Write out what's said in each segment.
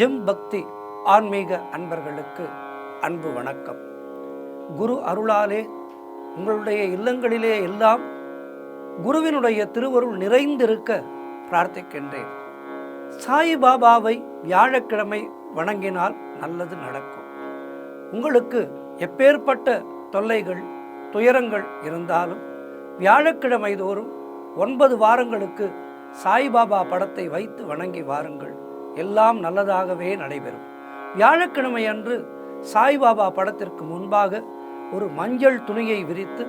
GeM பக்தி ஆன்மீக அன்பர்களுக்கு அன்பு வணக்கம். குரு அருளாலே உங்களுடைய இல்லங்களிலே எல்லாம் குருவினுடைய திருவருள் நிறைந்திருக்க பிரார்த்திக்கின்றேன். சாய்பாபாவை வியாழக்கிழமை வணங்கினால் நல்லது நடக்கும். உங்களுக்கு எப்பேற்பட்ட தொல்லைகள் துயரங்கள் இருந்தாலும் வியாழக்கிழமை தோறும் 9 வாரங்களுக்கு சாய்பாபா படத்தை வைத்து வணங்கி வாருங்கள். எல்லாம் நல்லதாகவே நடைபெறும். வியாழக்கிழமை அன்று சாய்பாபா படத்திற்கு முன்பாக ஒரு மஞ்சள் துணியை விரித்து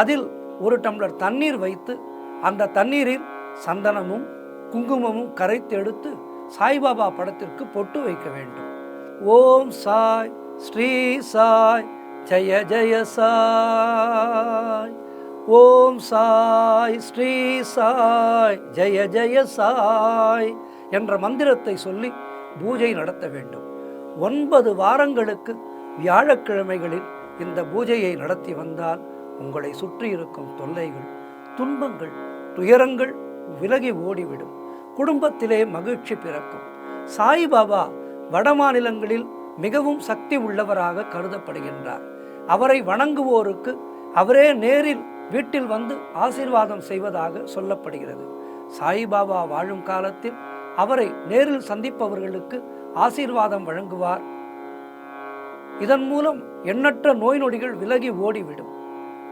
அதில் 1 டம்ளர் தண்ணீர் வைத்து அந்த தண்ணீரில் சந்தனமும் குங்குமமும் கரைத்து எடுத்து சாய்பாபா படத்திற்கு பொட்டு வைக்க வேண்டும். ஓம் சாய் ஸ்ரீ சாய் ஜெய ஜெய சாய். ஓம் சாய் ஸ்ரீ சாய் ஜெய ஜெய சாய் என்ற மந்திரத்தை சொல்லி பூஜை நடத்த வேண்டும். 9 வாரங்களுக்கு வியாழக்கிழமைகளில் இந்த பூஜையை நடத்தி வந்தால் உங்களை சுற்றி இருக்கும் தொல்லைகள், துன்பங்கள், துயரங்கள் விலகி ஓடிவிடும். குடும்பத்திலே மகிழ்ச்சி பிறக்கும். சாய்பாபா வட மாநிலங்களில் மிகவும் சக்தி உள்ளவராக கருதப்படுகின்றார். அவரை வணங்குவோருக்கு அவரே நேரில் வீட்டில் வந்து ஆசீர்வாதம் செய்வதாக சொல்லப்படுகிறது. சாய்பாபா வாழும் காலத்தில் அவரை நேரில் சந்திப்பவர்களுக்கு ஆசீர்வாதம் வழங்குவார். இதன் மூலம் எண்ணற்ற நோய் நொடிகள் விலகி ஓடிவிடும்.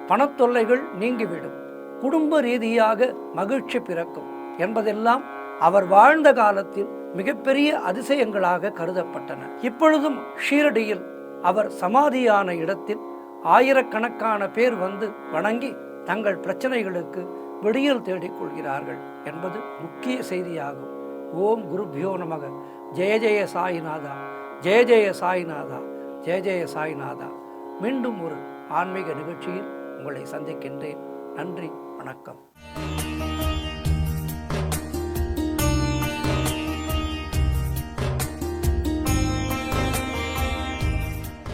பணத்தொல்லைகள் நீங்கிவிடும். குடும்ப ரீதியாக மகிழ்ச்சி பிறக்கும் என்பதெல்லாம் அவர் வாழ்ந்த காலத்தில் மிகப்பெரிய அதிசயங்களாக கருதப்பட்டன. இப்பொழுதும் ஷீரடியில் அவர் சமாதியான இடத்தில் ஆயிரக்கணக்கான பேர் வந்து வணங்கி தங்கள் பிரச்சனைகளுக்கு விடியல் தேடிக் கொள்கிறார்கள் என்பது முக்கிய செய்தியாகும். ஓம் குருபியோ நமக. ஜெய ஜெய சாய்நாதா, ஜெய ஜெய சாய்நாதா, ஜெய ஜெய சாய்நாதா. மீண்டும் ஒரு ஆன்மீக நிகழ்ச்சியில் உங்களை சந்திக்கின்றேன். நன்றி, வணக்கம்.